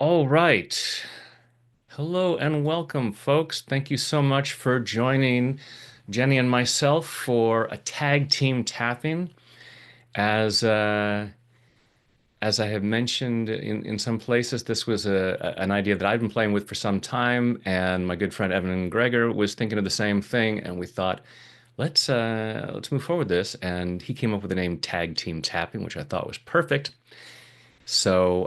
All right. Hello and welcome, folks. Thank you so much for joining Jenny and myself for a tag team tapping. As uh, as I have mentioned in some places, this was an idea that I've been playing with for some time, and my good friend Evan Gregor was thinking of the same thing, and we thought, let's move forward with this. And he came up with the name Tag Team Tapping, which I thought was perfect. So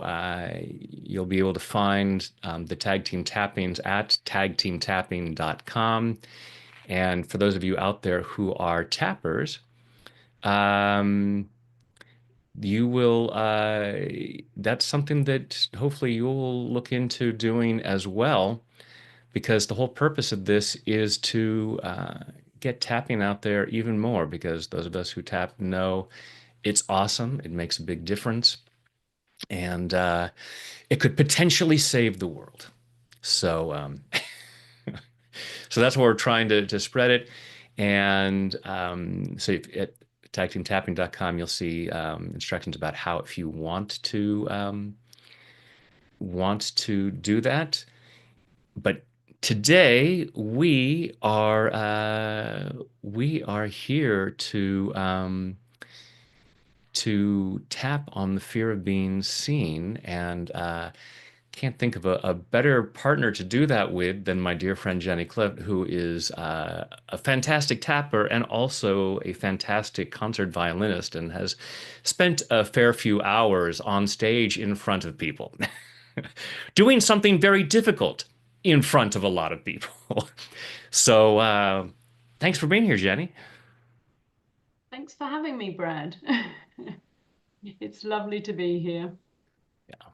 you'll be able to find the tag team tappings at tagteamtapping.com. And for those of you out there who are tappers, um, you will, that's something that hopefully you'll look into doing as well, because the whole purpose of this is to get tapping out there even more, because those of us who tap know it's awesome. It makes a big difference. And it could potentially save the world. So, so that's why we're trying to spread it. And so at tagteamtapping.com, you'll see instructions about how, if you want to do that. But today we are here to tap on the fear of being seen, and can't think of a better partner to do that with than my dear friend Jenny Clift, who is a fantastic tapper and also a fantastic concert violinist, and has spent a fair few hours on stage in front of people, doing something very difficult in front of a lot of people. So, thanks for being here, Jenny. Thanks for having me, Brad. It's lovely to be here.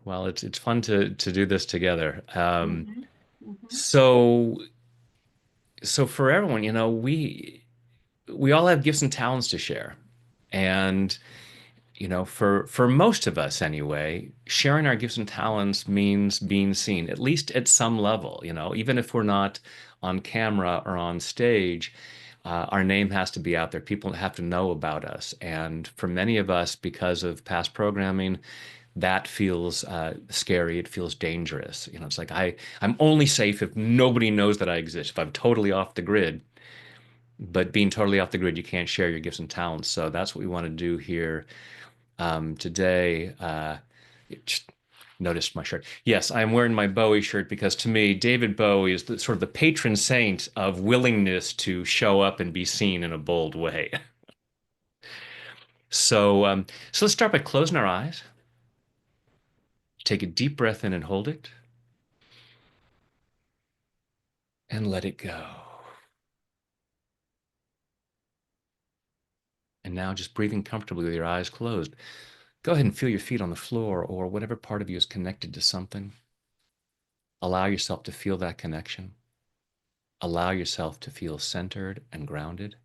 Well, it's fun to do this together. hmm hmm So so for everyone, we all have gifts and talents to share. And, for most of us anyway, sharing our gifts and talents means being seen, at least at some level, even if we're not on camera or on stage, our name has to be out there. People have to know about us. And for many of us, because of past programming, that feels scary. It feels dangerous. It's like I'm only safe if nobody knows that I exist, if I'm totally off the grid. But being totally off the grid, you can't share your gifts and talents. So that's what we want to do here today. Just noticed my shirt. Yes, I'm wearing my Bowie shirt because, to me, David Bowie is sort of the patron saint of willingness to show up and be seen in a bold way. So let's start by closing our eyes. Take a deep breath in and hold it, and let it go. And now, just breathing comfortably with your eyes closed, go ahead and feel your feet on the floor or whatever part of you is connected to something. Allow yourself to feel that connection. Allow yourself to feel centered and grounded.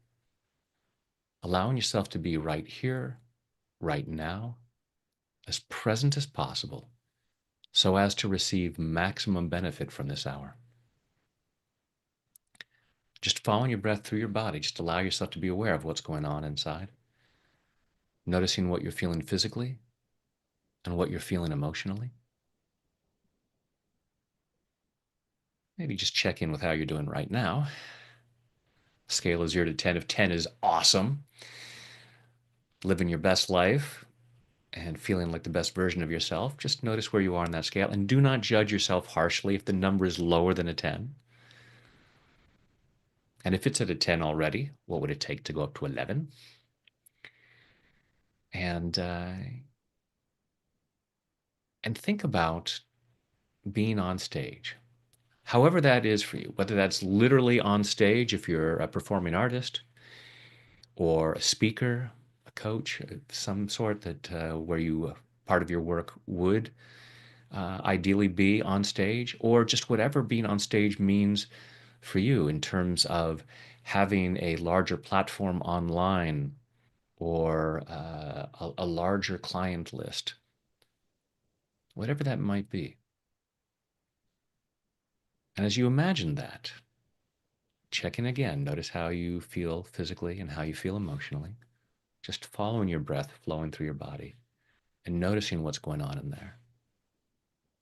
Allowing yourself to be right here, right now, as present as possible, so as to receive maximum benefit from this hour. Just following your breath through your body, just allow yourself to be aware of what's going on inside, noticing what you're feeling physically and what you're feeling emotionally. Maybe just check in with how you're doing right now. Scale of 0 to 10. If 10 is awesome, living your best life and feeling like the best version of yourself, just notice where you are on that scale and do not judge yourself harshly if the number is lower than a 10. And if it's at a 10 already, what would it take to go up to 11? And and think about being on stage, however that is for you, whether that's literally on stage if you're a performing artist, or a speaker, a coach of some sort, that where you part of your work would ideally be on stage, or just whatever being on stage means for you in terms of having a larger platform online, or a larger client list, whatever that might be. And as you imagine that, check in again. Notice how you feel physically and how you feel emotionally. Just following your breath flowing through your body and noticing what's going on in there.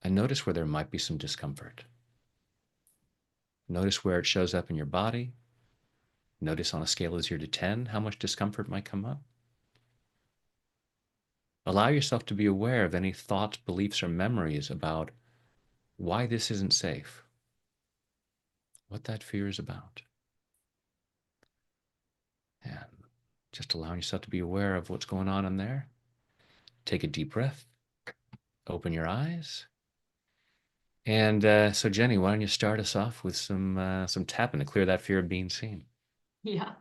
and notice where there might be some discomfort. Notice where it shows up in your body. Notice on a scale of 0 to 10 how much discomfort might come up. Allow yourself to be aware of any thoughts, beliefs, or memories about why this isn't safe, what that fear is about. And just allowing yourself to be aware of what's going on in there. Take a deep breath, open your eyes. And so, Jenny, why don't you start us off with some tapping to clear that fear of being seen? Yeah,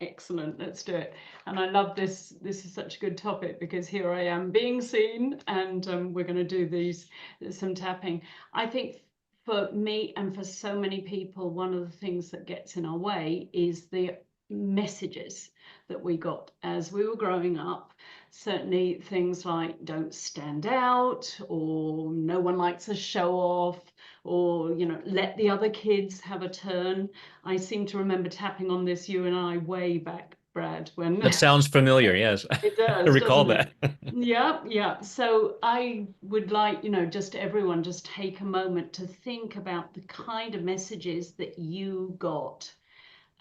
excellent. Let's do it. And I love this. This is such a good topic because here I am being seen, and we're going to do some tapping. I think for me and for so many people, one of the things that gets in our way is the messages that we got as we were growing up. Certainly things like don't stand out, or no one likes a show off, or, let the other kids have a turn. I seem to remember tapping on this, you and I, way back, Brad, when That sounds familiar. Yes, it I does, recall doesn't it? that. Yeah, yeah. So I would like, just everyone just take a moment to think about the kind of messages that you got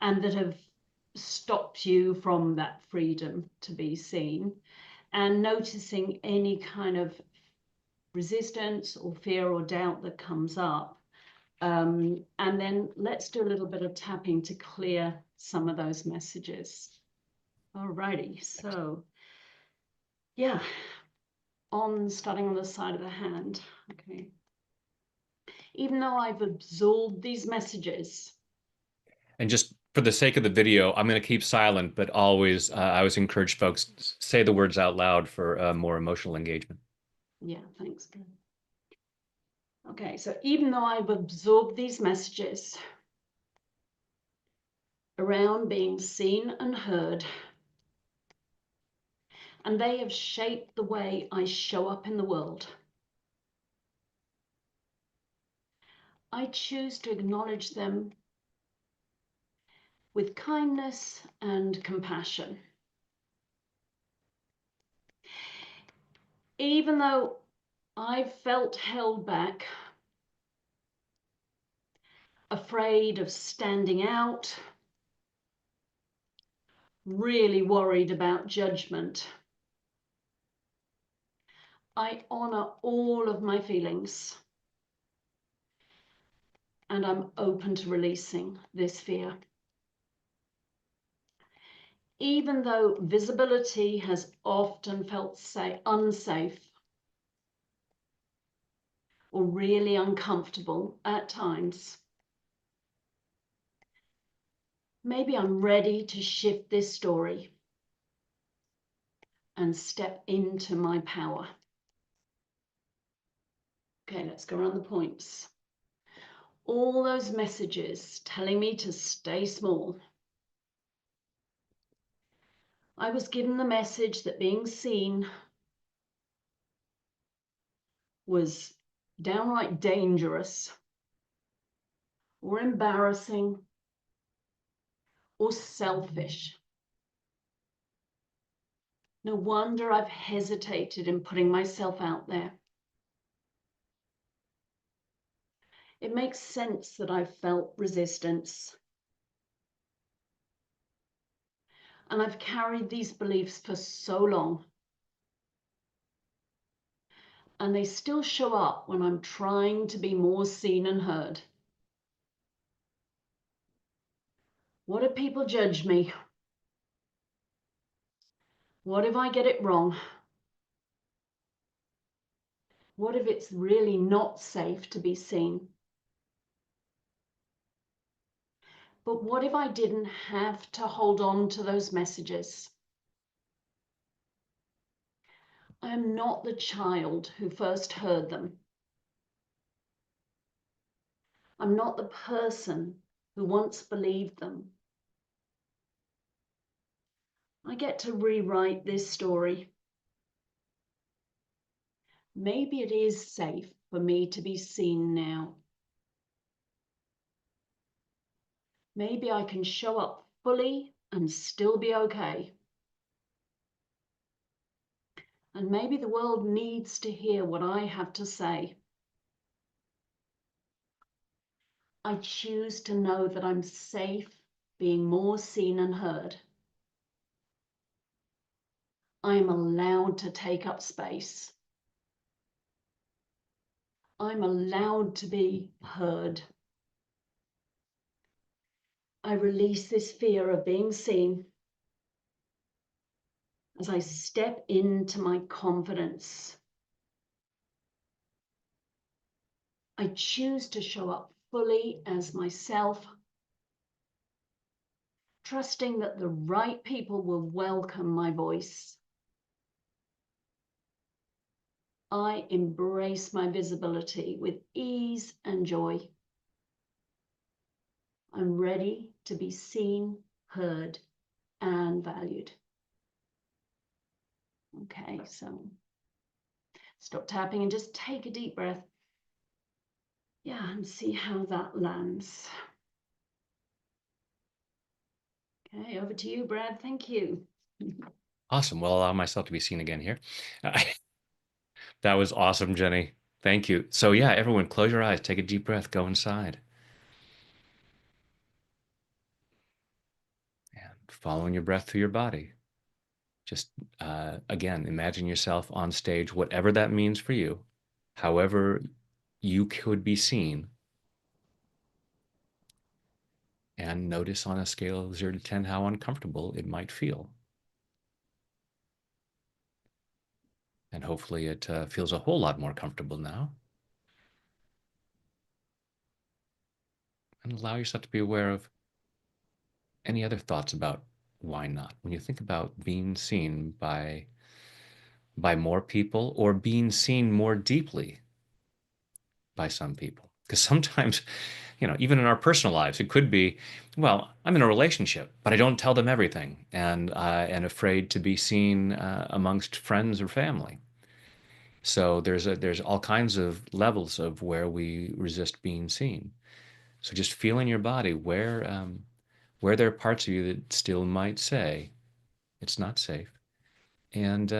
and that have stopped you from that freedom to be seen, and noticing any kind of resistance or fear or doubt that comes up. And then let's do a little bit of tapping to clear some of those messages. Alrighty, so yeah, starting on the side of the hand. Okay. Even though I've absorbed these messages. And just for the sake of the video, I'm going to keep silent, but I always encourage folks to say the words out loud for more emotional engagement. Yeah, thanks. Okay, so even though I've absorbed these messages around being seen and heard, and they have shaped the way I show up in the world, I choose to acknowledge them with kindness and compassion. Even though I've felt held back, afraid of standing out, really worried about judgment, I honor all of my feelings, and I'm open to releasing this fear. Even though visibility has often felt unsafe or really uncomfortable at times, maybe I'm ready to shift this story and step into my power. Okay, let's go around the points. All those messages telling me to stay small. I was given the message that being seen was downright dangerous or embarrassing or selfish. No wonder I've hesitated in putting myself out there. It makes sense that I've felt resistance. And I've carried these beliefs for so long. And they still show up when I'm trying to be more seen and heard. What if people judge me? What if I get it wrong? What if it's really not safe to be seen? But what if I didn't have to hold on to those messages? I am not the child who first heard them. I'm not the person who once believed them. I get to rewrite this story. Maybe it is safe for me to be seen now. Maybe I can show up fully and still be okay. And maybe the world needs to hear what I have to say. I choose to know that I'm safe being more seen and heard. I am allowed to take up space. I'm allowed to be heard. I release this fear of being seen as I step into my confidence. I choose to show up fully as myself, trusting that the right people will welcome my voice. I embrace my visibility with ease and joy. I'm ready to be seen, heard, and valued. Okay, so stop tapping and just take a deep breath. Yeah, and see how that lands. Okay, over to you, Brad. Thank you. Awesome. Well, allow myself to be seen again here. That was awesome, Jenny. Thank you. So, yeah, everyone, close your eyes, take a deep breath, go inside, and following your breath through your body. Just again, imagine yourself on stage, whatever that means for you, however you could be seen, and notice on a scale of 0 to 10 how uncomfortable it might feel. And hopefully it feels a whole lot more comfortable now. And allow yourself to be aware of any other thoughts about why not. When you think about being seen by more people or being seen more deeply by some people. Because sometimes, even in our personal lives, it could be, well, I'm in a relationship, but I don't tell them everything, and afraid to be seen amongst friends or family. So there's all kinds of levels of where we resist being seen. So just feel in your body where there are parts of you that still might say it's not safe, and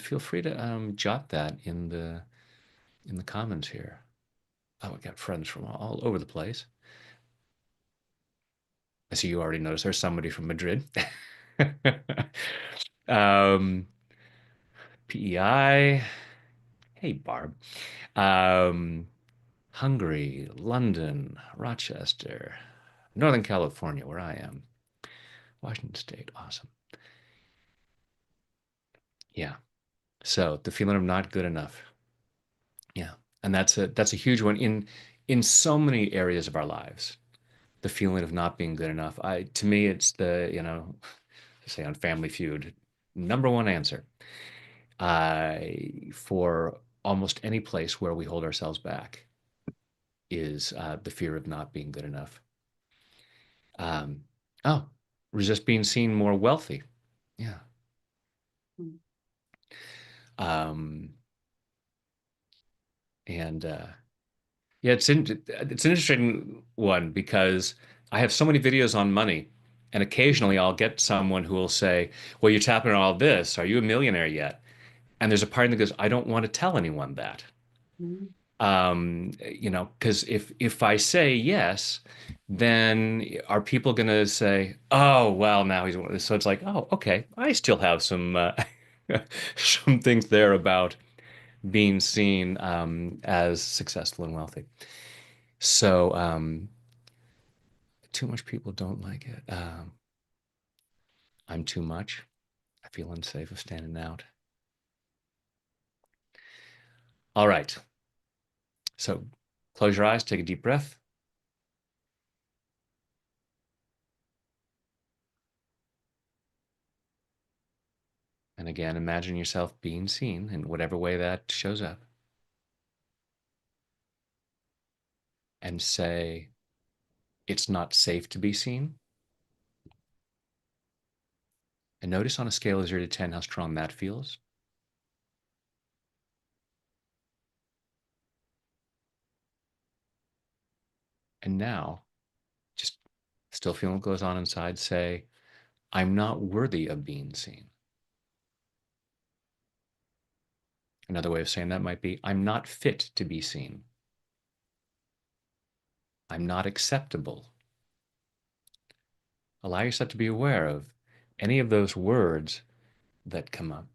feel free to jot that in the comments here. Oh, we got friends from all over the place. I see you already noticed there's somebody from Madrid. um, PEI. Hey, Barb. Um, Hungary, London, Rochester, Northern California, where I am, Washington State. Awesome. Yeah. So the feeling of not good enough. Yeah. And that's a huge one in so many areas of our lives. The feeling of not being good enough. To me, it's say on Family Feud, number one answer for almost any place where we hold ourselves back is the fear of not being good enough. Um, oh, resist being seen more wealthy. Yeah. Um, and yeah, it's an interesting one because I have so many videos on money, and occasionally I'll get someone who will say, "Well, you're tapping on all this. Are you a millionaire yet?" And there's a part that goes, "I don't want to tell anyone that." Mm-hmm. Because if I say yes, then are people going to say, "Oh, well, now he's one of this." So it's like, "Oh, okay, I still have some some things there about being seen as successful and wealthy." So too much people don't like it. I'm too much. I feel unsafe of standing out. All right. So close your eyes, take a deep breath. And again, imagine yourself being seen in whatever way that shows up. And say, it's not safe to be seen. And notice on a scale of 0 to 10 how strong that feels. And now, just still feeling what goes on inside, say, I'm not worthy of being seen. Another way of saying that might be, I'm not fit to be seen. I'm not acceptable. Allow yourself to be aware of any of those words that come up.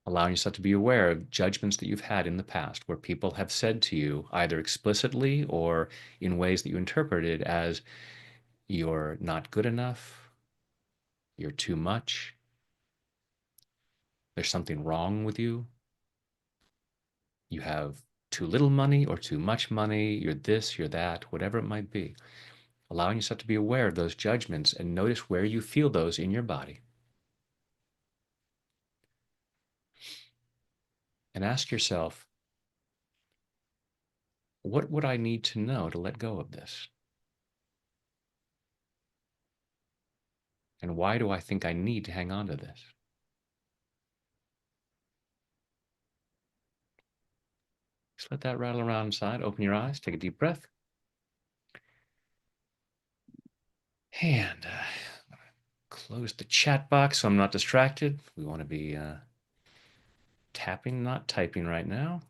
Allowing yourself to be aware of judgments that you've had in the past where people have said to you, either explicitly or in ways that you interpreted as you're not good enough, you're too much, there's something wrong with you have too little money or too much money, you're this, you're that, whatever it might be. Allowing yourself to be aware of those judgments and notice where you feel those in your body. And ask yourself, what would I need to know to let go of this? And why do I think I need to hang on to this? Just let that rattle around inside. Open your eyes, take a deep breath. And close the chat box so I'm not distracted. We want to be tapping, not typing right now.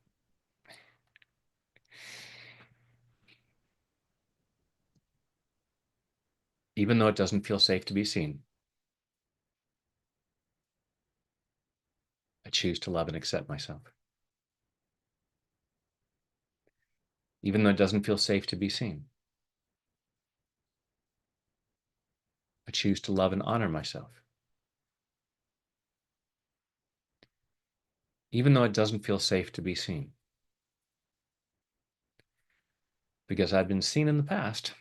Even though it doesn't feel safe to be seen, I choose to love and accept myself. Even though it doesn't feel safe to be seen, I choose to love and honor myself. Even though it doesn't feel safe to be seen, because I've been seen in the past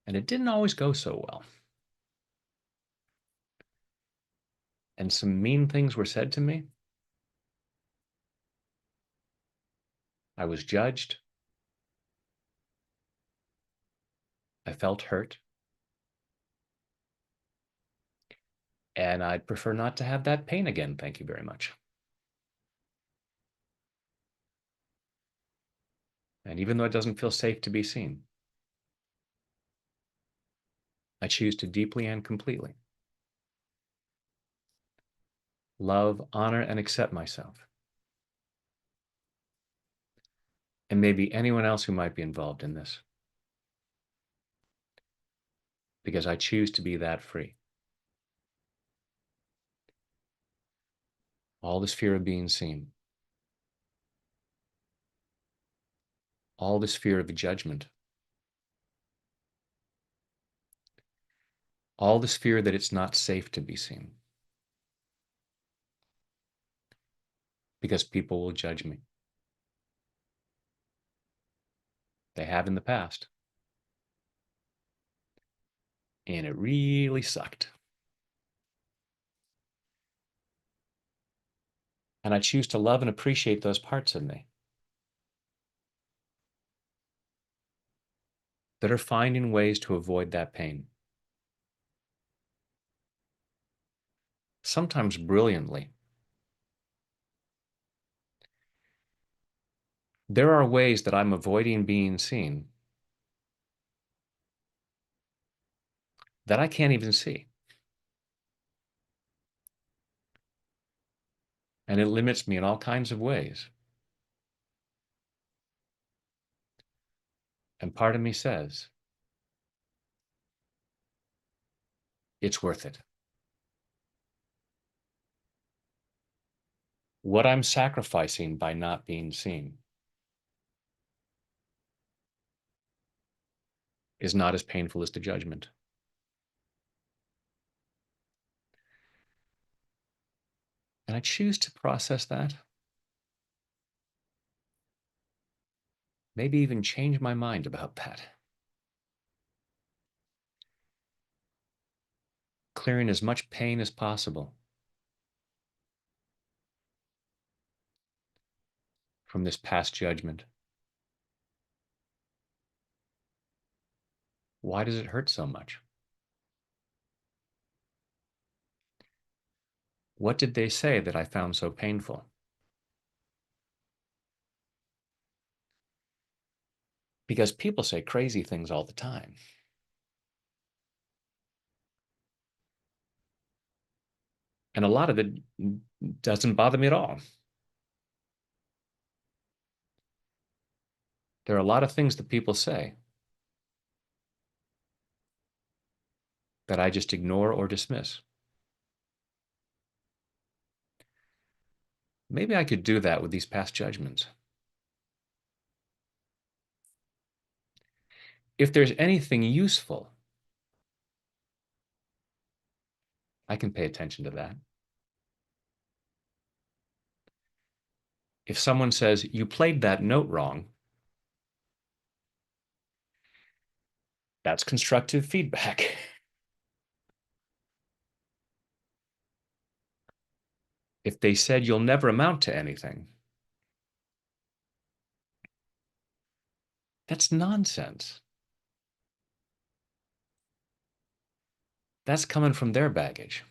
and it didn't always go so well. And some mean things were said to me. I was judged. I felt hurt. And I'd prefer not to have that pain again. Thank you very much. And even though it doesn't feel safe to be seen, I choose to deeply and completely love, honor, and accept myself. And maybe anyone else who might be involved in this, because I choose to be that free. All this fear of being seen, all this fear of judgment, all this fear that it's not safe to be seen because people will judge me. They have in the past. And it really sucked. And I choose to love and appreciate those parts of me that are finding ways to avoid that pain. Sometimes brilliantly. There are ways that I'm avoiding being seen that I can't even see. And it limits me in all kinds of ways. And part of me says, it's worth it. What I'm sacrificing by not being seen is not as painful as the judgment. And I choose to process that, maybe even change my mind about that. Clearing as much pain as possible from this past judgment. Why does it hurt so much? What did they say that I found so painful? Because people say crazy things all the time. And a lot of it doesn't bother me at all. There are a lot of things that people say that I just ignore or dismiss. Maybe I could do that with these past judgments. If there's anything useful, I can pay attention to that. If someone says, you played that note wrong, that's constructive feedback. If they said, you'll never amount to anything, that's nonsense. That's coming from their baggage.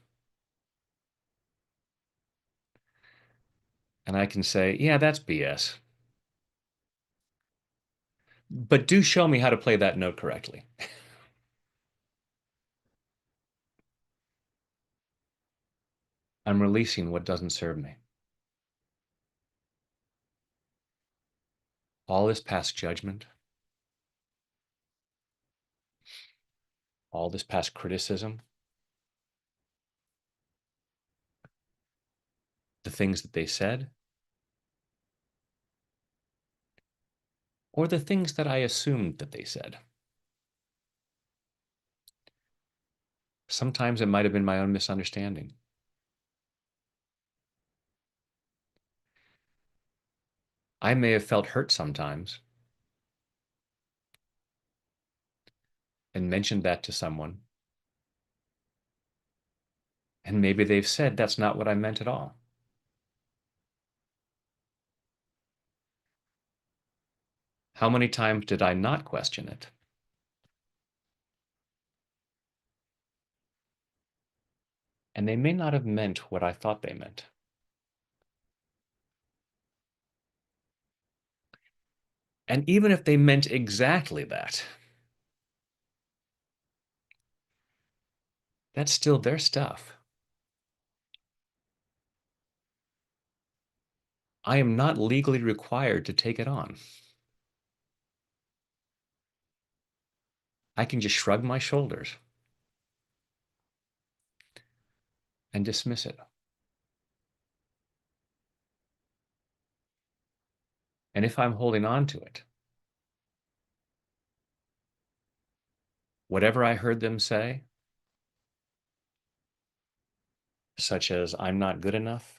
And I can say, yeah, that's BS. But do show me how to play that note correctly. I'm releasing what doesn't serve me. All this past judgment, all this past criticism, the things that they said, or the things that I assumed that they said. Sometimes it might have been my own misunderstanding. I may have felt hurt sometimes and mentioned that to someone, and maybe they've said that's not what I meant at all. How many times did I not question it? And they may not have meant what I thought they meant. And even if they meant exactly that, that's still their stuff. I am not legally required to take it on. I can just shrug my shoulders and dismiss it. And if I'm holding on to it, whatever I heard them say, such as I'm not good enough,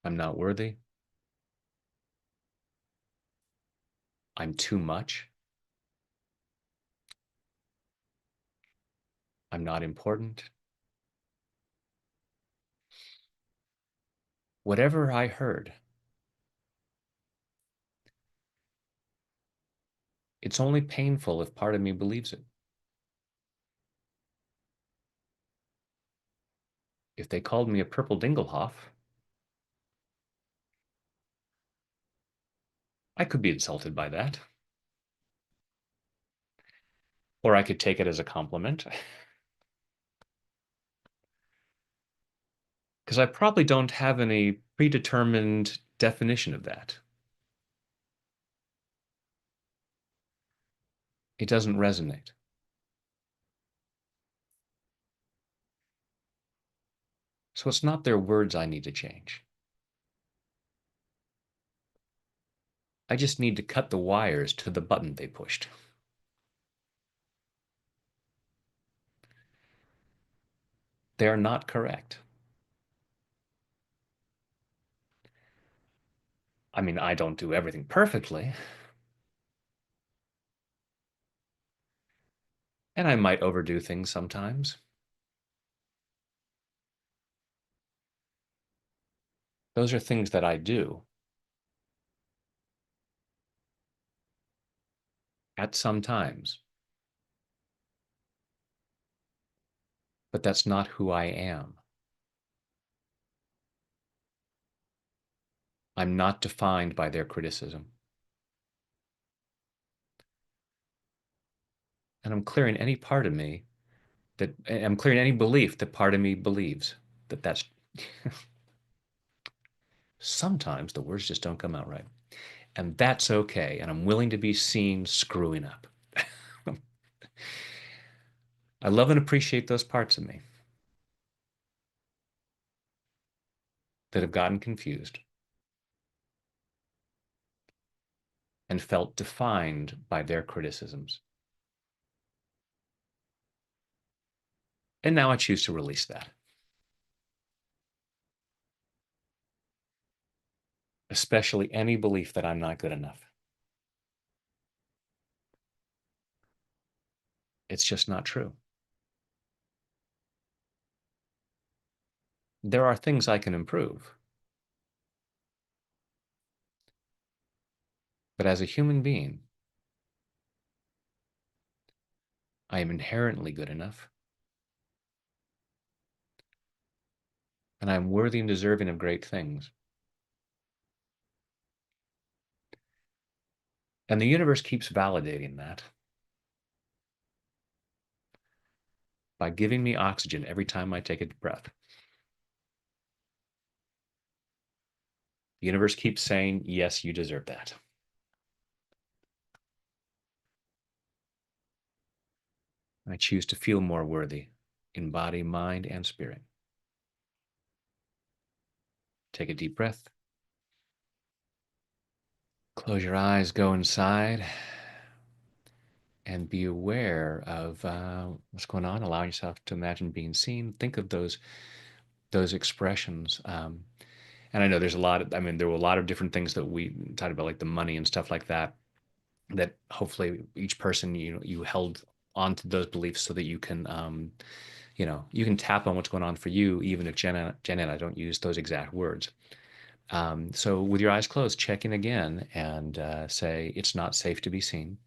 I'm not worthy, I'm too much, I'm not important, whatever I heard, it's only painful if part of me believes it. If they called me a purple Dinglehoff, I could be insulted by that. Or I could take it as a compliment. Because I probably don't have any predetermined definition of that. It doesn't resonate. So it's not their words I need to change. I just need to cut the wires to the button they pushed. They are not correct. I mean, I don't do everything perfectly, and I might overdo things sometimes. Those are things that I do at some times, but that's not who I am. I'm not defined by their criticism. And I'm clearing any part of me I'm clearing any belief that part of me believes that that's Sometimes the words just don't come out right. And that's okay. And I'm willing to be seen screwing up. I love and appreciate those parts of me that have gotten confused and felt defined by their criticisms. And now I choose to release that, especially any belief that I'm not good enough. It's just not true. There are things I can improve, but as a human being, I am inherently good enough, and I am worthy and deserving of great things. And the universe keeps validating that by giving me oxygen every time I take a breath. The universe keeps saying, yes, you deserve that. I choose to feel more worthy in body, mind, and spirit. Take a deep breath. Close your eyes, go inside, and be aware of what's going on. Allow yourself to imagine being seen. Think of those expressions. And I know there's a lot of, I mean, there were a lot of different things that we talked about, like the money and stuff like that, that hopefully each person, you held onto those beliefs so that you can, you can tap on what's going on for you, even if Jen and I don't use those exact words. So with your eyes closed, check in again and say, it's not safe to be seen.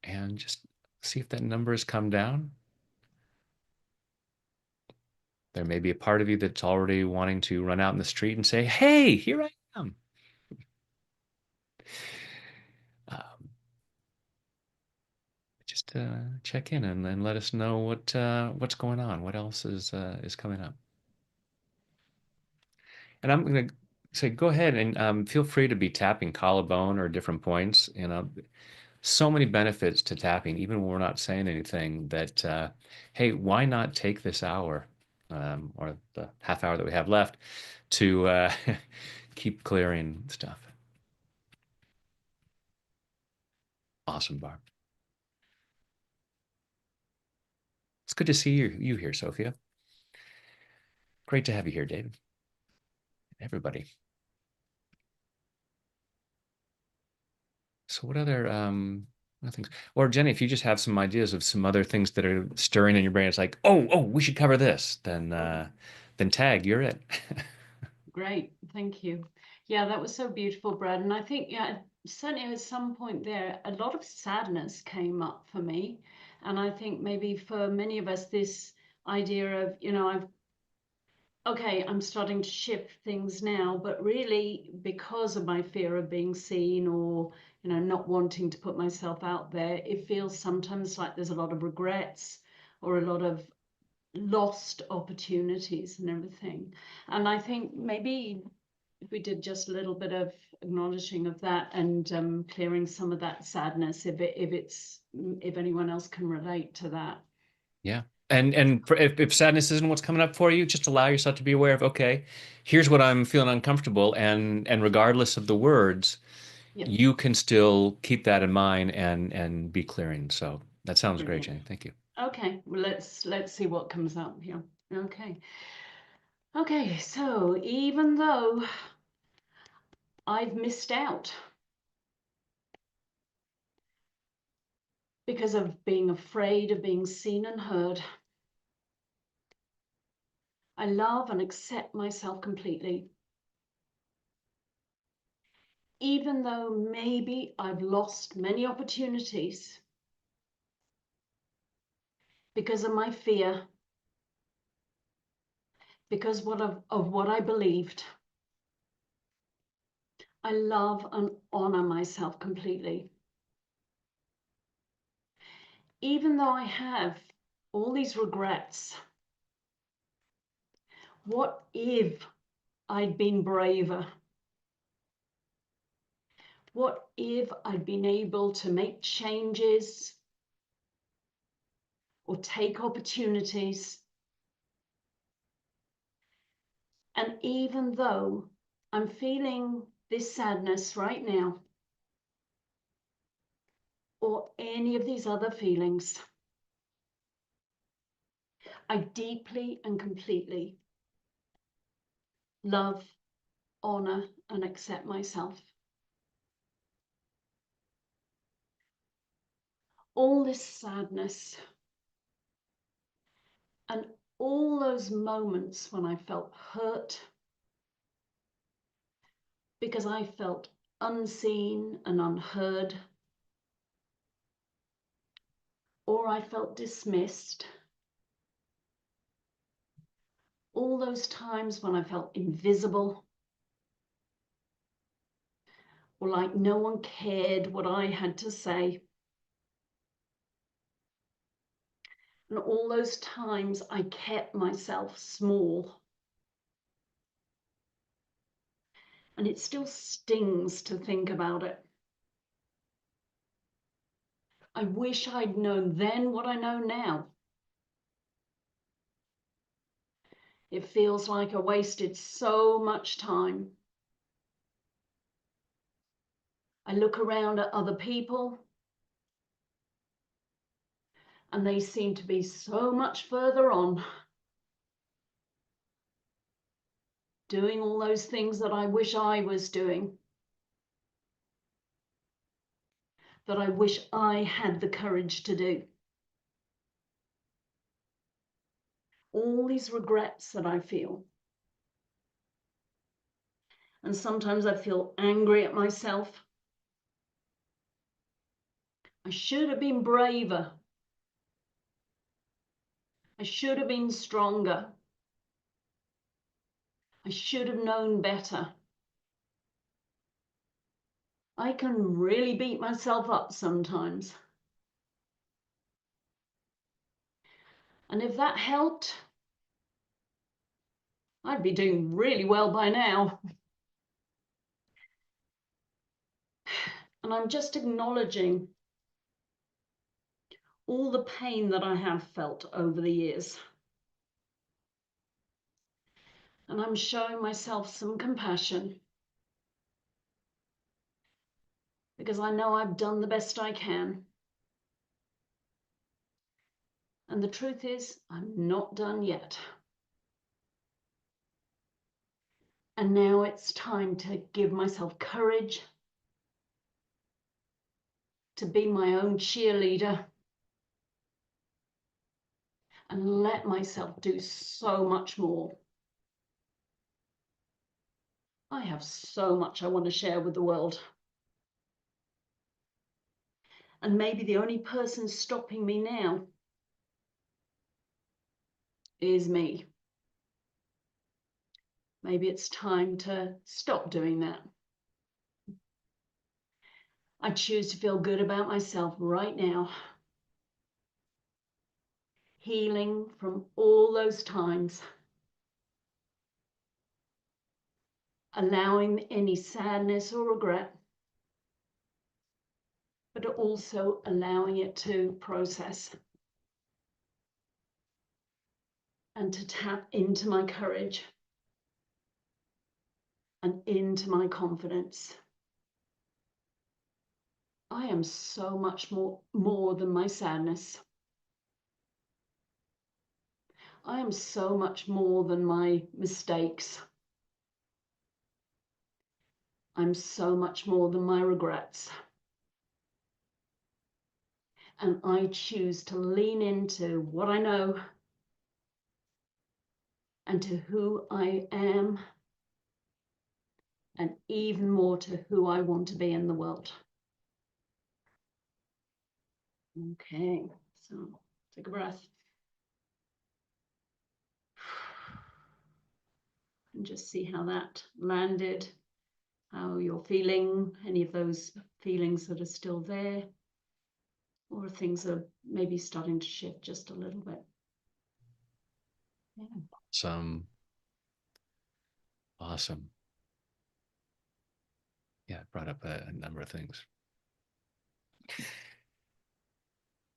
And just see if that number has come down. There may be a part of you that's already wanting to run out in the street and say, hey, here I am. Um, just check in and let us know what's going on. What else is coming up? And I'm going to say, go ahead and feel free to be tapping collarbone or different points. So many benefits to tapping, even when we're not saying anything. That hey, why not take this hour or the half hour that we have left to keep clearing stuff? Awesome, Barb. It's good to see you here, Sophia. Great to have you here, David. Everybody. So what other things? Or Jenny, if you just have some ideas of some other things that are stirring in your brain, it's like, oh, we should cover this. Oh, Then tag, you're it. great. Thank you. Yeah, that was so beautiful, Brad. And I think, yeah, certainly at some point there, a lot of sadness came up for me. And I think maybe for many of us, this idea of, okay, I'm starting to shift things now, but really because of my fear of being seen or, not wanting to put myself out there, it feels sometimes like there's a lot of regrets or a lot of lost opportunities and everything. And I think maybe if we did just a little bit of acknowledging of that and clearing some of that sadness, if anyone else can relate to that. Yeah. And if sadness isn't what's coming up for you, just allow yourself to be aware of, okay, here's what I'm feeling uncomfortable, and regardless of the words, Yeah, you can still keep that in mind and be clearing. So that sounds great, brilliant. Jenny. Thank you. Okay, well let's see what comes up here. Okay. Okay, so even though I've missed out because of being afraid of being seen and heard, I love and accept myself completely. Even though maybe I've lost many opportunities because of my fear, because of what I believed, I love and honor myself completely. Even though I have all these regrets, What if I'd been braver? What if I'd been able to make changes or take opportunities? And even though I'm feeling this sadness right now, or any of these other feelings, I deeply and completely love, honor, and accept myself. All this sadness and all those moments when I felt hurt because I felt unseen and unheard, or I felt dismissed. All those times when I felt invisible, or like no one cared what I had to say. And all those times I kept myself small. And it still stings to think about it. I wish I'd known then what I know now. It feels like I wasted so much time. I look around at other people and they seem to be so much further on, doing all those things that I wish I was doing, that I wish I had the courage to do. All these regrets that I feel. And sometimes I feel angry at myself. I should have been braver. I should have been stronger. I should have known better. I can really beat myself up sometimes. And if that helped, I'd be doing really well by now. And I'm just acknowledging all the pain that I have felt over the years. And I'm showing myself some compassion because I know I've done the best I can. And the truth is, I'm not done yet. And now it's time to give myself courage, to be my own cheerleader, and let myself do so much more. I have so much I want to share with the world. And maybe the only person stopping me now is me. Maybe it's time to stop doing that. I choose to feel good about myself right now. Healing from all those times. Allowing any sadness or regret, but also allowing it to process and to tap into my courage and into my confidence. I am so much more than my sadness. I am so much more than my mistakes. I'm so much more than my regrets. And I choose to lean into what I know and to who I am, and even more to who I want to be in the world. Okay, so take a breath. And just see how that landed, how you're feeling, any of those feelings that are still there, or things are maybe starting to shift just a little bit. Yeah. Some Awesome. Yeah, it brought up a number of things.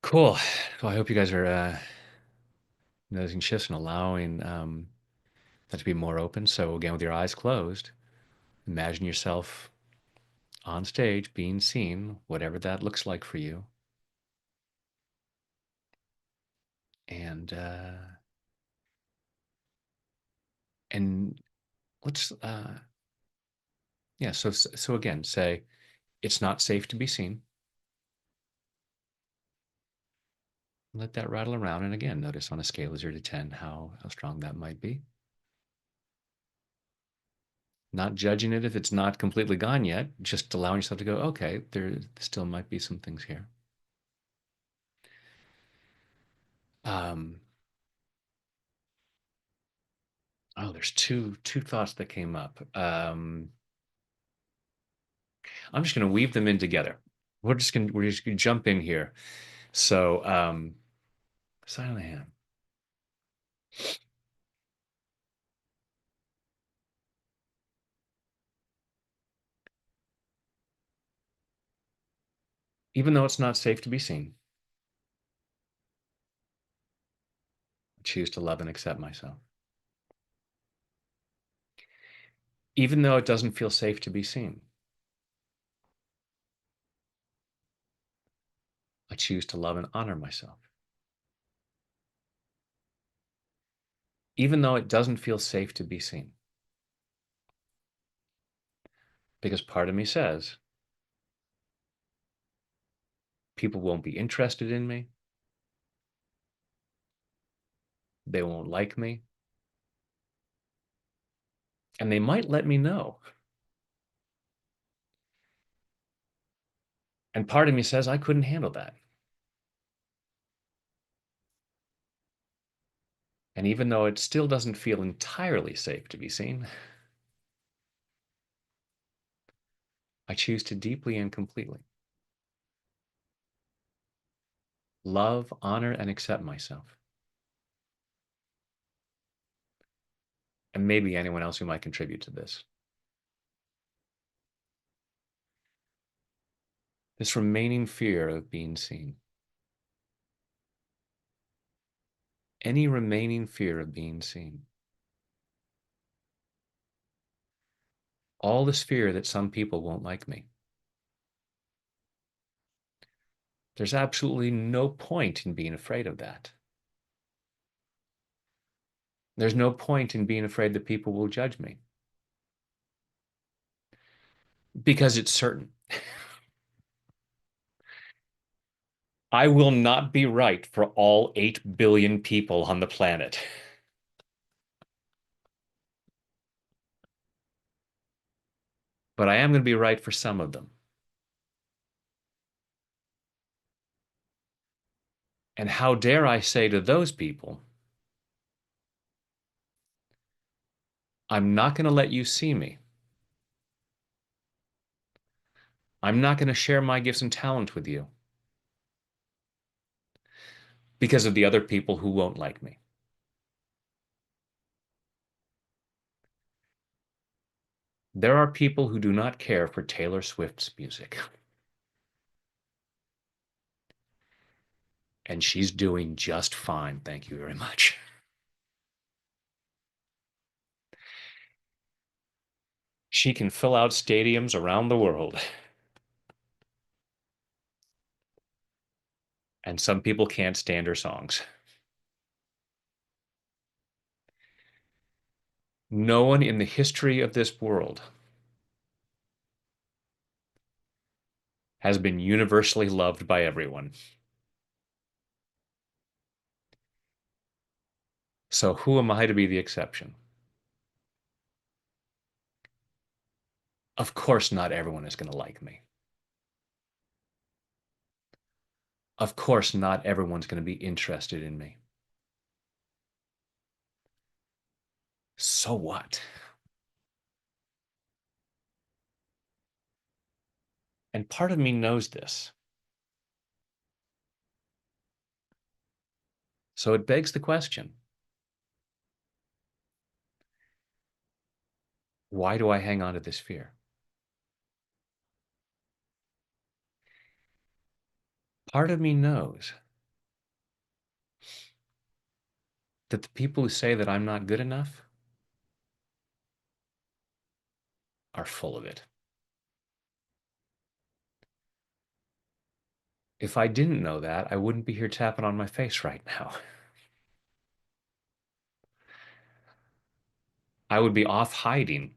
Cool. Well, I hope you guys are noticing shifts and allowing that to be more open. So again, with your eyes closed, imagine yourself on stage being seen, whatever that looks like for you. And and let's yeah, so again, say it's not safe to be seen. Let that rattle around. And again, notice on a scale of 0 to 10 how strong that might be. Not judging it if it's not completely gone yet, just allowing yourself to go, okay, there still might be some things here. Um, oh, there's two thoughts that came up. I'm just going to weave them in together. We're just gonna jump in here. So, sign of the hand. Even though it's not safe to be seen, I choose to love and accept myself. Even though it doesn't feel safe to be seen, I choose to love and honor myself. Even though it doesn't feel safe to be seen, because part of me says people won't be interested in me, they won't like me, and they might let me know. And part of me says I couldn't handle that. And even though it still doesn't feel entirely safe to be seen, I choose to deeply and completely love, honor, and accept myself. And maybe anyone else who might contribute to this. This remaining fear of being seen. Any remaining fear of being seen. All this fear that some people won't like me. There's absolutely no point in being afraid of that. There's no point in being afraid that people will judge me because it's certain. I will not be right for all 8 billion people on the planet. But I am going to be right for some of them. And how dare I say to those people, I'm not going to let you see me. I'm not going to share my gifts and talent with you because of the other people who won't like me. There are people who do not care for Taylor Swift's music, and she's doing just fine. Thank you very much. She can fill out stadiums around the world, and some people can't stand her songs. No one in the history of this world has been universally loved by everyone. So who am I to be the exception? Of course, not everyone is going to like me. Of course, not everyone's going to be interested in me. So what? And part of me knows this. So it begs the question, Why do I hang on to this fear? Part of me knows that the people who say that I'm not good enough are full of it. If I didn't know that, I wouldn't be here tapping on my face right now. I would be off hiding.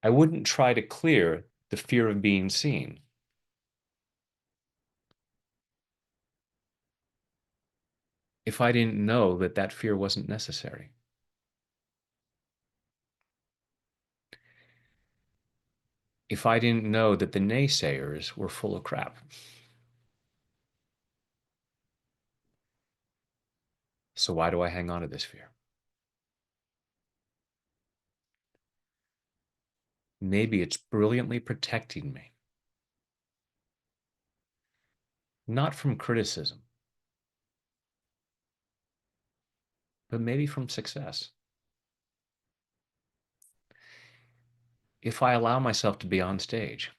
I wouldn't try to clear the fear of being seen if I didn't know that that fear wasn't necessary. If I didn't know that the naysayers were full of crap. So why do I hang on to this fear? Maybe it's brilliantly protecting me, not from criticism, but maybe from success. If I allow myself to be on stage,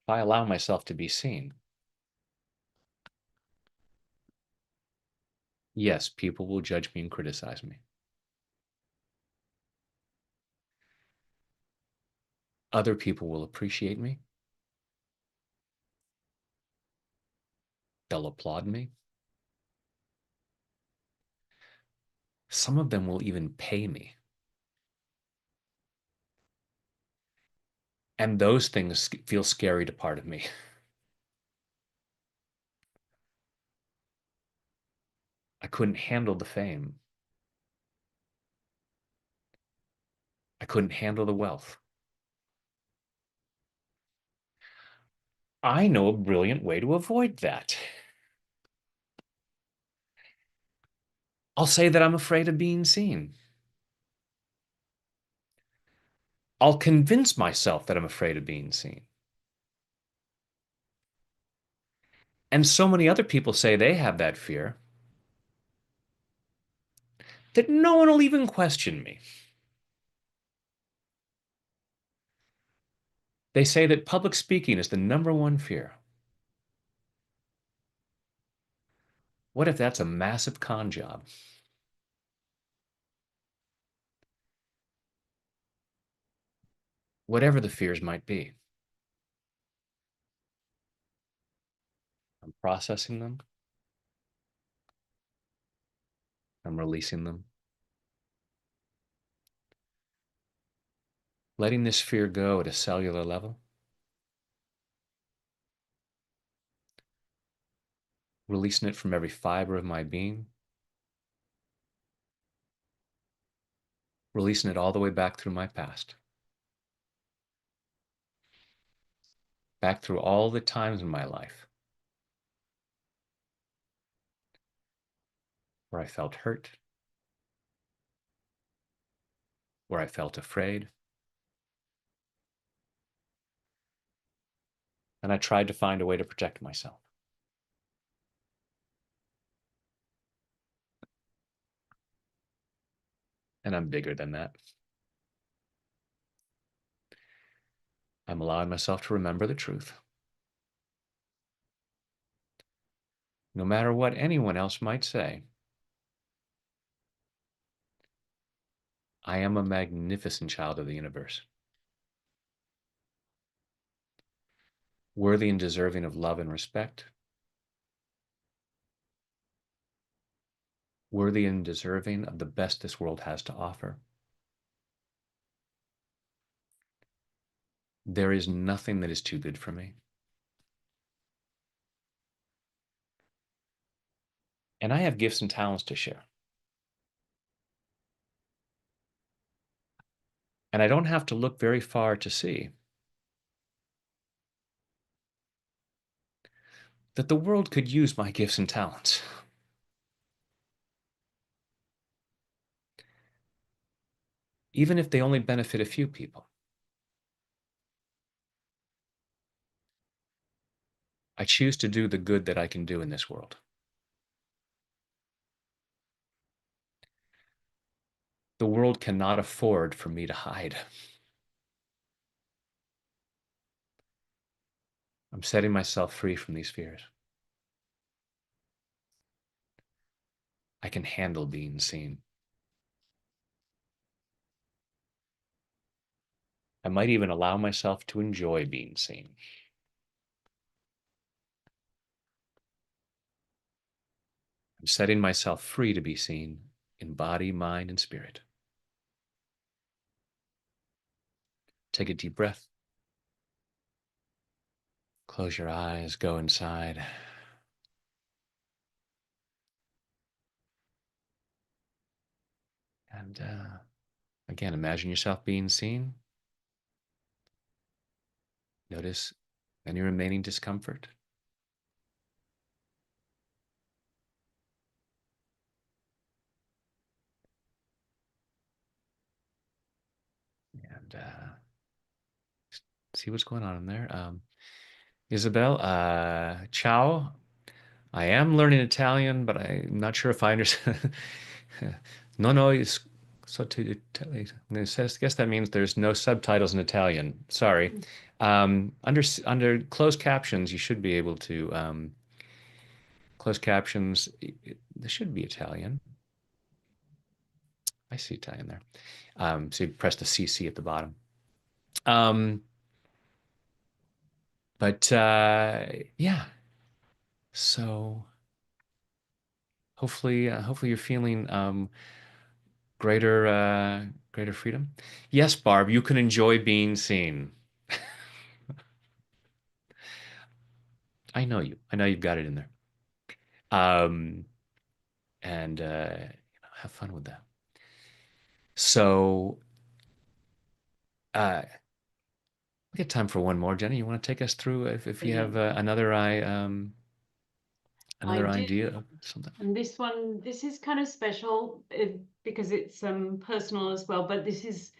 if I allow myself to be seen, yes, people will judge me and criticize me. Other people will appreciate me. They'll applaud me. Some of them will even pay me. And those things feel scary to part of me. I couldn't handle the fame. I couldn't handle the wealth. I know a brilliant way to avoid that. I'll say that I'm afraid of being seen. I'll convince myself that I'm afraid of being seen. And so many other people say they have that fear that no one will even question me. They say that public speaking is the number one fear. What if that's a massive con job? Whatever the fears might be, I'm processing them, I'm releasing them, letting this fear go at a cellular level, releasing it from every fiber of my being, releasing it all the way back through my past, back through all the times in my life where I felt hurt, where I felt afraid, and I tried to find a way to protect myself. And I'm bigger than that. I'm allowing myself to remember the truth. No matter what anyone else might say, I am a magnificent child of the universe, worthy and deserving of love and respect, worthy and deserving of the best this world has to offer. There is nothing that is too good for me. And I have gifts and talents to share. And I don't have to look very far to see that the world could use my gifts and talents, even if they only benefit a few people. I choose to do the good that I can do in this world. The world cannot afford for me to hide. I'm setting myself free from these fears. I can handle being seen. I might even allow myself to enjoy being seen. I'm setting myself free to be seen in body, mind, and spirit. Take a deep breath. Close your eyes, go inside. And again, imagine yourself being seen. Notice any remaining discomfort. And see what's going on in there. Isabel, ciao. I am learning Italian, but I'm not sure if I understand. No, no, it's so to guess that means there's no subtitles in Italian. Sorry. Under closed captions, you should be able to closed captions. There should be Italian. I see Italian there. So you press the CC at the bottom. Um, but yeah, so hopefully you're feeling greater freedom. Yes, Barb, you can enjoy being seen. I know you. I know you've got it in there. Um, and have fun with that. So we get time for one more. Jenny, you want to take us through if you have Brilliant. I another do. idea of something? And this one, this is kind of special because it's personal as well, but this is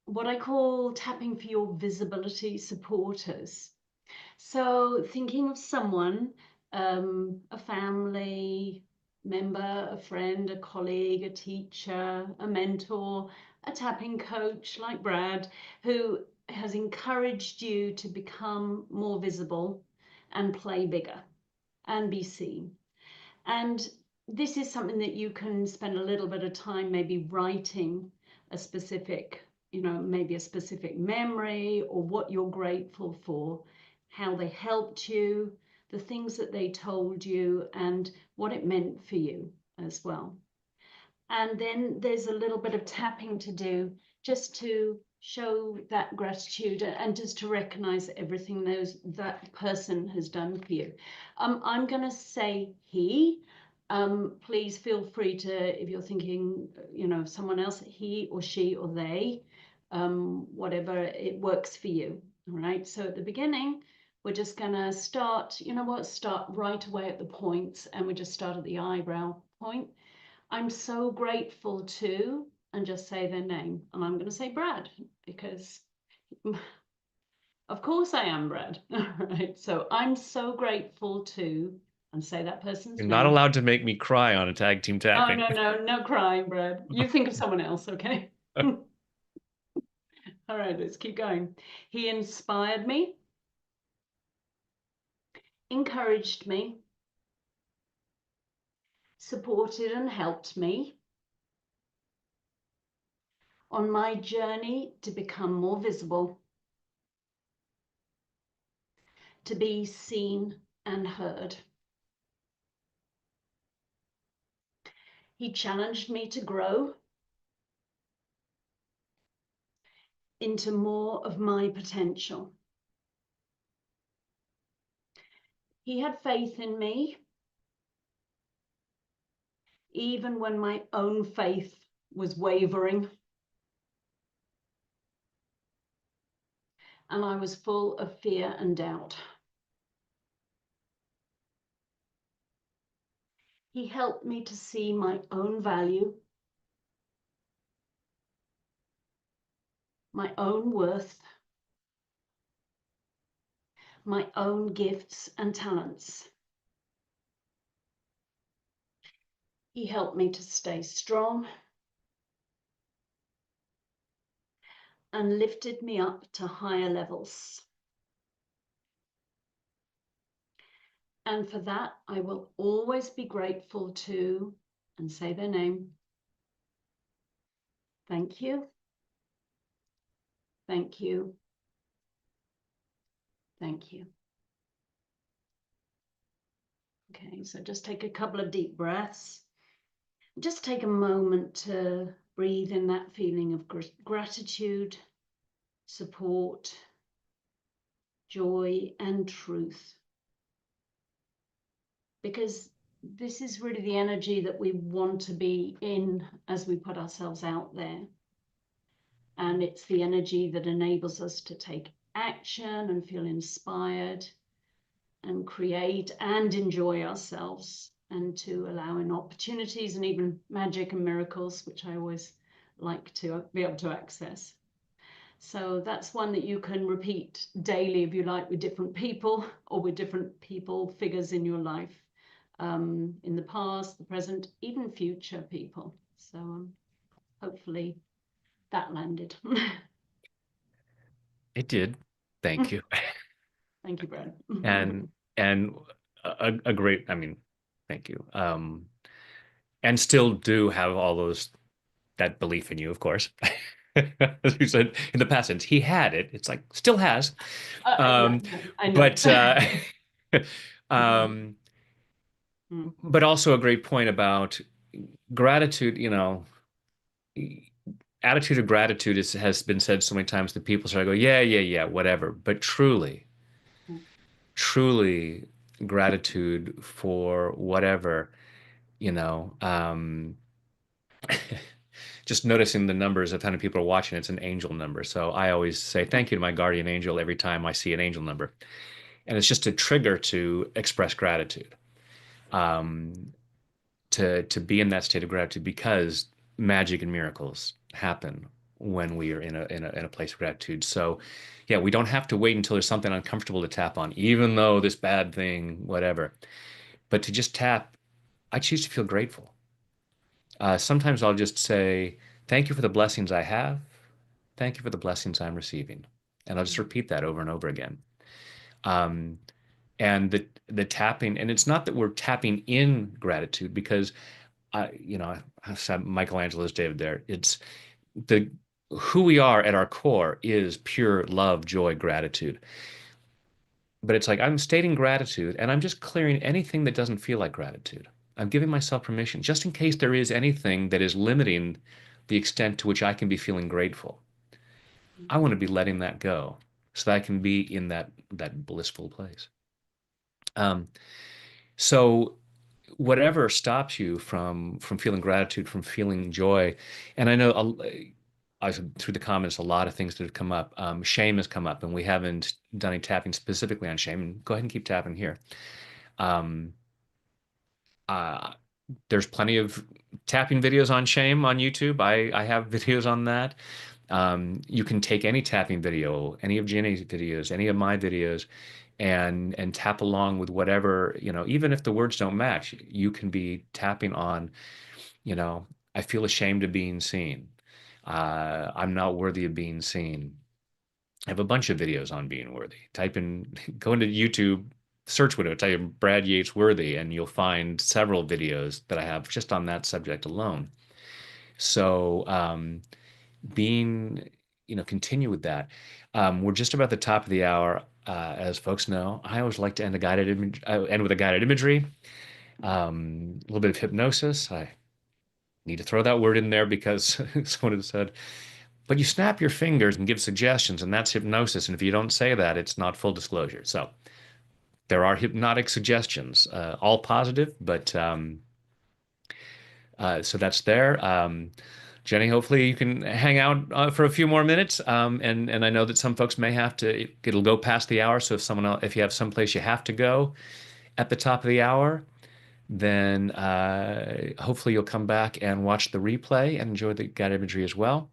what I call tapping for your visibility supporters. So thinking of someone, a family member, a friend, a colleague, a teacher, a mentor, a tapping coach like Brad, who has encouraged you to become more visible and play bigger and be seen. And this is something that you can spend a little bit of time maybe writing a specific, maybe a specific memory or what you're grateful for, how they helped you, the things that they told you, and what it meant for you as well. And then there's a little bit of tapping to do just to show that gratitude and just to recognize everything that person has done for you. I'm going to say he. Please feel free to, if you're thinking, of someone else, he or she or they, whatever it works for you. All right. So at the beginning, we're just going to start right away at the points, and we just start at the eyebrow point. I'm so grateful to, and just say their name. And I'm going to say Brad because, of course, I am Brad. All right. So I'm so grateful to, and say that person's You're not name. allowed to make me cry on a tag team Oh, tapping. no, no, no crying, Brad. You think of someone else, okay? All right, let's keep going. He inspired me, encouraged me, supported and helped me on my journey to become more visible, to be seen and heard. He challenged me to grow into more of my potential. He had faith in me, even when my own faith was wavering and I was full of fear and doubt. He helped me to see my own value, my own worth, my own gifts and talents. He helped me to stay strong and lifted me up to higher levels. And for that, I will always be grateful to, and say their name. Thank you. Thank you. Thank you. Okay, so just take a couple of deep breaths. Just take a moment to breathe in that feeling of gratitude, support, joy, and truth. Because this is really the energy that we want to be in as we put ourselves out there. And it's the energy that enables us to take action and feel inspired and create and enjoy ourselves, and to allow in opportunities and even magic and miracles, which I always like to be able to access. So that's one that you can repeat daily if you like, with different people or with different people, figures in your life, in the past, the present, even future people. So hopefully that landed. It did. Thank you. Thank you, Brad. And and a great, I mean, thank you. And still do have all those that belief in you, of course. As you said in the past tense, he had it. It's like still has. Yeah, Um, I know. but um, but also a great point about gratitude, attitude of gratitude has been said so many times that people sort of go, yeah, yeah, yeah, whatever. But truly, truly gratitude for whatever, you know, just noticing the numbers of how many people are watching, it's an angel number. So I always say thank you to my guardian angel every time I see an angel number. And it's just a trigger to express gratitude, um, to be in that state of gratitude, because magic and miracles happen when we are in a place of gratitude. So yeah, we don't have to wait until there's something uncomfortable to tap on, even though this bad thing, whatever. But to just tap, I choose to feel grateful. Sometimes I'll just say, thank you for the blessings I have. Thank you for the blessings I'm receiving. And I'll just repeat that over and over again. Um, and the tapping, and it's not that we're tapping in gratitude, because I said Michelangelo's David there. It's the who we are at our core is pure love, joy, gratitude. But it's like I'm stating gratitude and I'm just clearing anything that doesn't feel like gratitude. I'm giving myself permission, just in case there is anything that is limiting the extent to which I can be feeling grateful. I want to be letting that go so that I can be in that blissful place. Um, so whatever stops you from feeling gratitude, from feeling joy, and I know through the comments a lot of things that have come up. Shame has come up, and we haven't done any tapping specifically on shame. And go ahead and keep tapping here. Um, uh, there's plenty of tapping videos on shame on YouTube. I have videos on that. You can take any tapping video, any of Jenny's videos, any of my videos, and tap along with whatever, even if the words don't match, you can be tapping on, you know, I feel ashamed of being seen. I'm not worthy of being seen. I have a bunch of videos on being worthy. Type in, go into YouTube search window, type in Brad Yates worthy, and you'll find several videos that I have just on that subject alone. So, continue with that. We're just about the top of the hour. As folks know, I always like to end with a guided imagery, a little bit of hypnosis. I need to throw that word in there because someone had said, but you snap your fingers and give suggestions, and that's hypnosis. And if you don't say that, it's not full disclosure. So there are hypnotic suggestions, all positive, but so that's there. Jenny, hopefully you can hang out for a few more minutes. And I know that some folks may have to. It'll go past the hour. So if you have someplace you have to go at the top of the hour, then hopefully you'll come back and watch the replay and enjoy the guided imagery as well.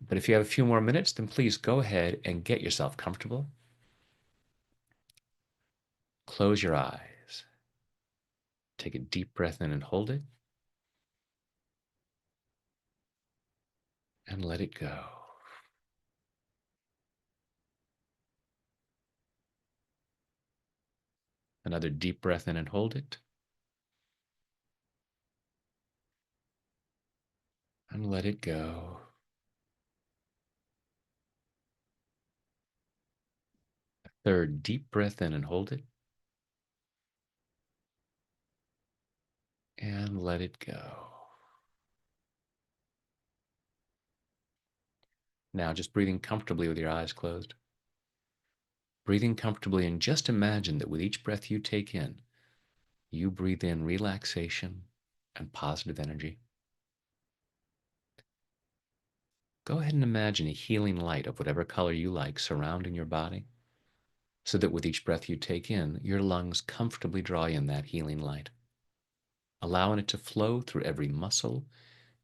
But if you have a few more minutes, then please go ahead and get yourself comfortable. Close your eyes. Take a deep breath in and hold it, and let it go. Another deep breath in and hold it, and let it go. Third, deep breath in and hold it, and let it go. Now, just breathing comfortably with your eyes closed. Breathing comfortably, and just imagine that with each breath you take in, you breathe in relaxation and positive energy. Go ahead and imagine a healing light of whatever color you like surrounding your body, so that with each breath you take in, your lungs comfortably draw in that healing light, allowing it to flow through every muscle,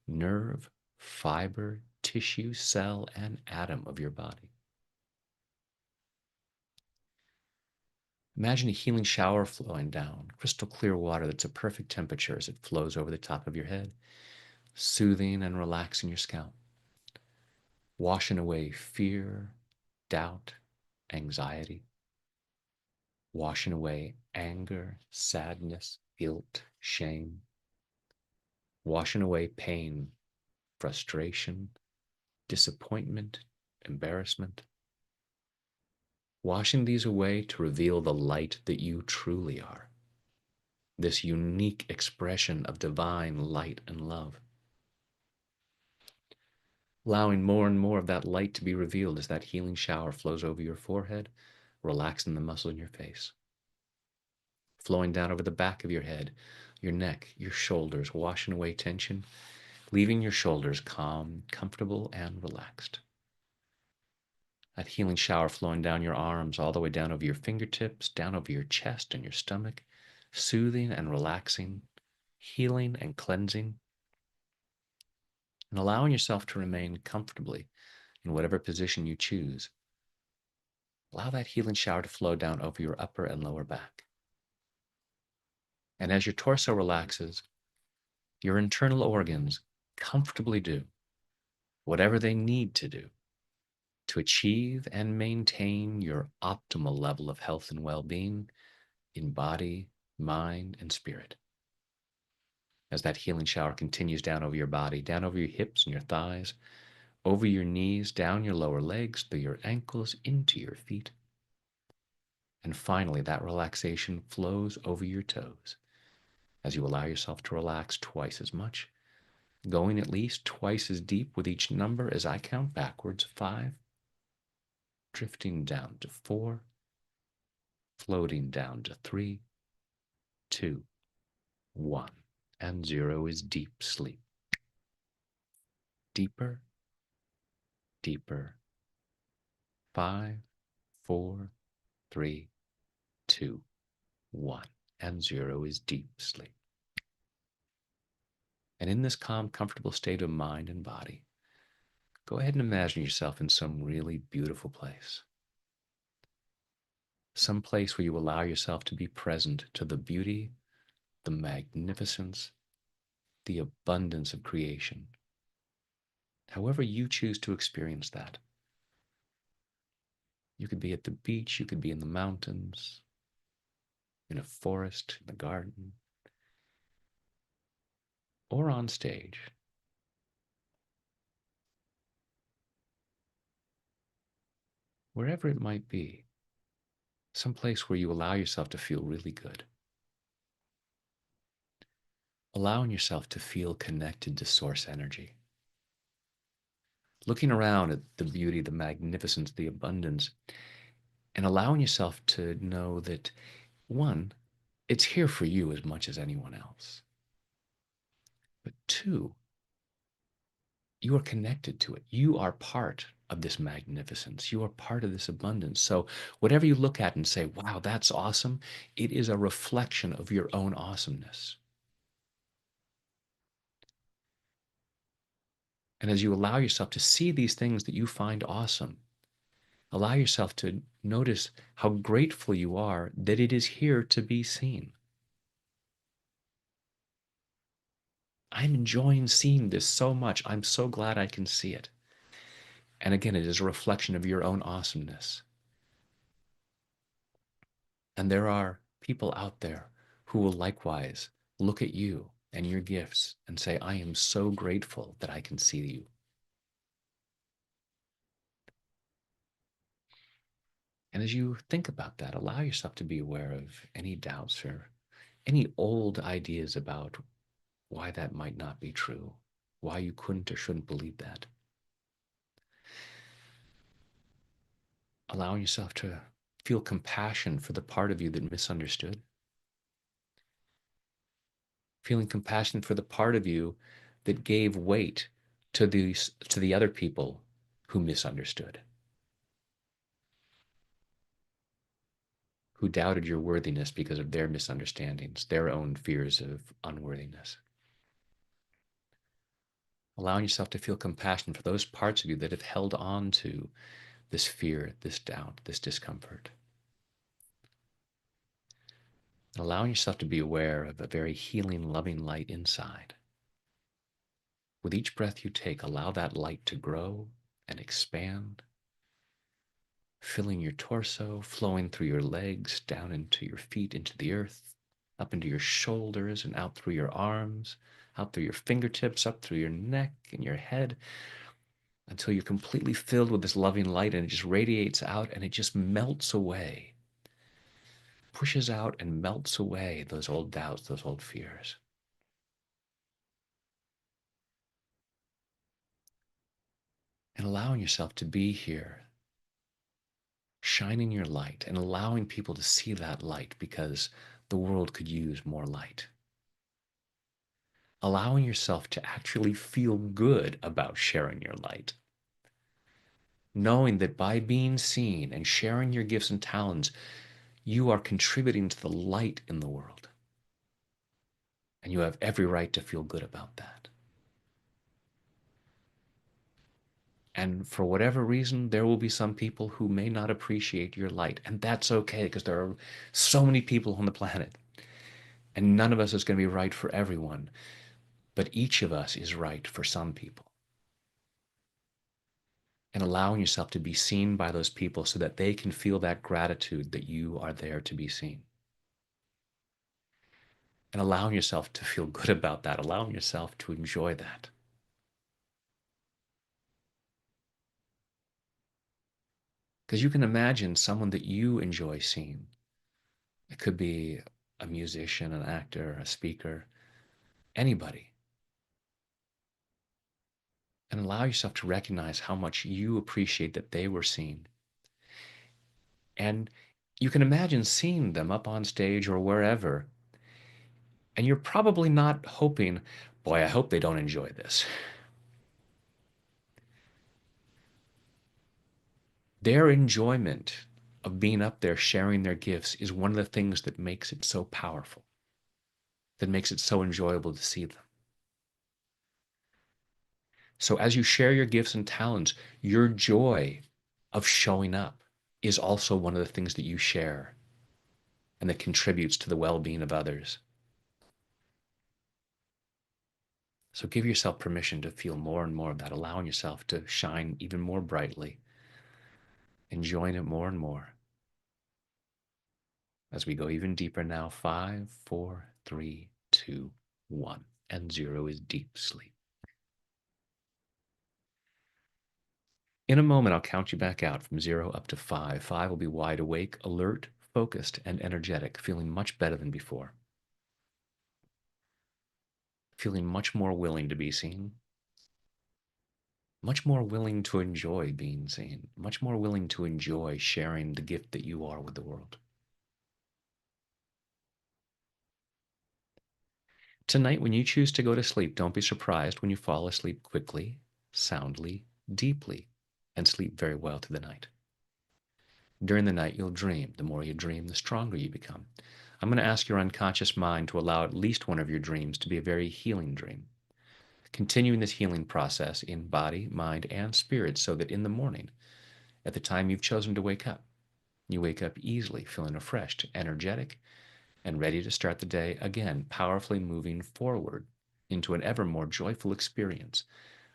nerve, fiber, tissue, cell, and atom of your body. Imagine a healing shower flowing down, crystal clear water that's a perfect temperature as it flows over the top of your head, soothing and relaxing your scalp, washing away fear, doubt, anxiety, washing away anger, sadness, guilt, shame, washing away pain, frustration, disappointment, embarrassment, washing these away to reveal the light that you truly are, this unique expression of divine light and love. Allowing more and more of that light to be revealed as that healing shower flows over your forehead, relaxing the muscle in your face, flowing down over the back of your head, your neck, your shoulders, washing away tension, leaving your shoulders calm, comfortable, and relaxed. That healing shower flowing down your arms, all the way down over your fingertips, down over your chest and your stomach, soothing and relaxing, healing and cleansing, and allowing yourself to remain comfortably in whatever position you choose. Allow that healing shower to flow down over your upper and lower back. And as your torso relaxes, your internal organs comfortably do whatever they need to do to achieve and maintain your optimal level of health and well-being in body, mind, and spirit. As that healing shower continues down over your body, down over your hips and your thighs, over your knees, down your lower legs, through your ankles, into your feet. And finally, that relaxation flows over your toes as you allow yourself to relax twice as much, going at least twice as deep with each number as I count backwards. 5, drifting down to 4, floating down to 3, 2, 1, and 0 is deep sleep. Deeper, deeper. 5, 4, 3, 2, 1, and 0 is deep sleep. And in this calm, comfortable state of mind and body, go ahead and imagine yourself in some really beautiful place. Some place where you allow yourself to be present to the beauty, the magnificence, the abundance of creation. However you choose to experience that. You could be at the beach, you could be in the mountains, in a forest, in a garden, or on stage. Wherever it might be, some place where you allow yourself to feel really good. Allowing yourself to feel connected to source energy. Looking around at the beauty, the magnificence, the abundance, and allowing yourself to know that, one, it's here for you as much as anyone else. But two, you are connected to it. You are part of this magnificence. You are part of this abundance. So whatever you look at and say, wow, that's awesome, it is a reflection of your own awesomeness. And as you allow yourself to see these things that you find awesome, Allow yourself to notice how grateful you are that it is here to be seen. I'm enjoying seeing this so much. I'm so glad I can see it. And again, it is a reflection of your own awesomeness. And there are people out there who will likewise look at you and your gifts and say, I am so grateful that I can see you. And as you think about that, allow yourself to be aware of any doubts or any old ideas about why that might not be true, why you couldn't or shouldn't believe that. Allowing yourself to feel compassion for the part of you that misunderstood, feeling compassion for the part of you that gave weight to the other people who misunderstood, who doubted your worthiness because of their misunderstandings, their own fears of unworthiness. Allowing yourself to feel compassion for those parts of you that have held on to this fear, this doubt, this discomfort. And allowing yourself to be aware of a very healing, loving light inside. With each breath you take, allow that light to grow and expand, filling your torso, flowing through your legs, down into your feet, into the earth, up into your shoulders and out through your arms, out through your fingertips, up through your neck and your head, until you're completely filled with this loving light and it just radiates out and it just melts away, pushes out and melts away those old doubts, those old fears. And allowing yourself to be here, shining your light and allowing people to see that light because the world could use more light. Allowing yourself to actually feel good about sharing your light. Knowing that by being seen and sharing your gifts and talents, you are contributing to the light in the world. And you have every right to feel good about that. And for whatever reason, there will be some people who may not appreciate your light. And that's okay because there are so many people on the planet. And none of us is going to be right for everyone. But each of us is right for some people. And allowing yourself to be seen by those people so that they can feel that gratitude that you are there to be seen. And allowing yourself to feel good about that, allowing yourself to enjoy that. Because you can imagine someone that you enjoy seeing. It could be a musician, an actor, a speaker, anybody. And allow yourself to recognize how much you appreciate that they were seen. And you can imagine seeing them up on stage or wherever, and you're probably not hoping, boy, I hope they don't enjoy this. Their enjoyment of being up there sharing their gifts is one of the things that makes it so powerful, that makes it so enjoyable to see them. So as you share your gifts and talents, your joy of showing up is also one of the things that you share and that contributes to the well-being of others. So give yourself permission to feel more and more of that, allowing yourself to shine even more brightly, enjoying it more and more. As we go even deeper now, 5, 4, 3, 2, 1, and 0 is deep sleep. In a moment, I'll count you back out from 0 up to 5. 5 will be wide awake, alert, focused, and energetic, feeling much better than before. Feeling much more willing to be seen, much more willing to enjoy being seen, much more willing to enjoy sharing the gift that you are with the world. Tonight, when you choose to go to sleep, don't be surprised when you fall asleep quickly, soundly, deeply, and sleep very well through the night. During the night, you'll dream. The more you dream, the stronger you become. I'm going to ask your unconscious mind to allow at least one of your dreams to be a very healing dream, continuing this healing process in body, mind, and spirit so that in the morning, at the time you've chosen to wake up. You wake up easily, feeling refreshed, energetic, and ready to start the day again, powerfully moving forward into an ever more joyful experience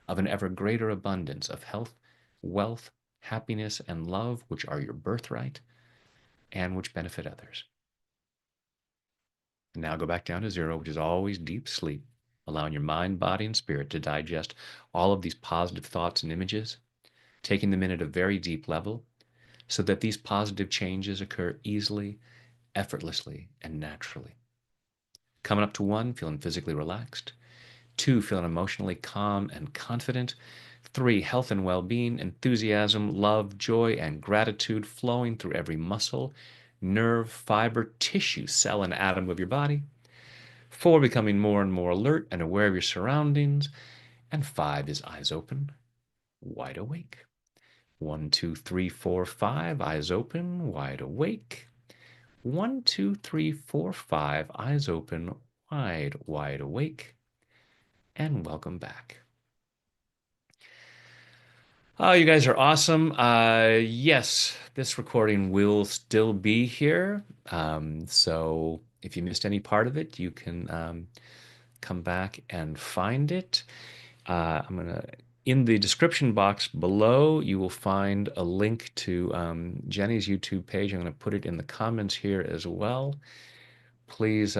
of an ever greater abundance of health, wealth, happiness, and love, which are your birthright and which benefit others. And now go back down to zero, which is always deep sleep, allowing your mind, body, and spirit to digest all of these positive thoughts and images, taking them in at a very deep level so that these positive changes occur easily, effortlessly, and naturally. Coming up to one, feeling physically relaxed. Two, feeling emotionally calm and confident. Three, health and well being, enthusiasm, love, joy, and gratitude flowing through every muscle, nerve, fiber, tissue, cell, and atom of your body. Four, becoming more and more alert and aware of your surroundings. And five is eyes open, wide awake. One, two, three, four, five, eyes open, wide awake. One, two, three, four, five, eyes open, wide awake. And welcome back. Oh, you guys are awesome. Yes, this recording will still be here. So if you missed any part of it, you can come back and find it. In the description box below, you will find a link to Jenny's YouTube page. I'm going to put it in the comments here as well. Please,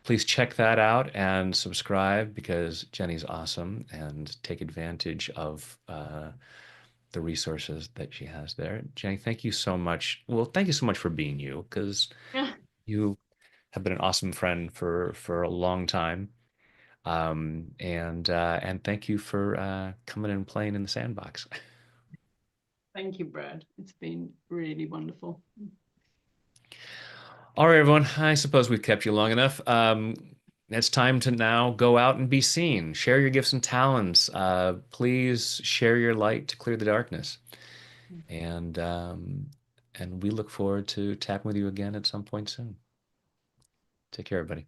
please check that out and subscribe because Jenny's awesome and take advantage of the resources that she has there. Jenny, thank you so much. Well, thank you so much for being you because Yeah. you have been an awesome friend for a long time. And thank you for coming and playing in the sandbox. Thank you, Brad. It's been really wonderful. All right, everyone. I suppose we've kept you long enough. It's time to now go out and be seen. Share your gifts and talents. Please share your light to clear the darkness. And and we look forward to chatting with you again at some point soon. Take care, everybody.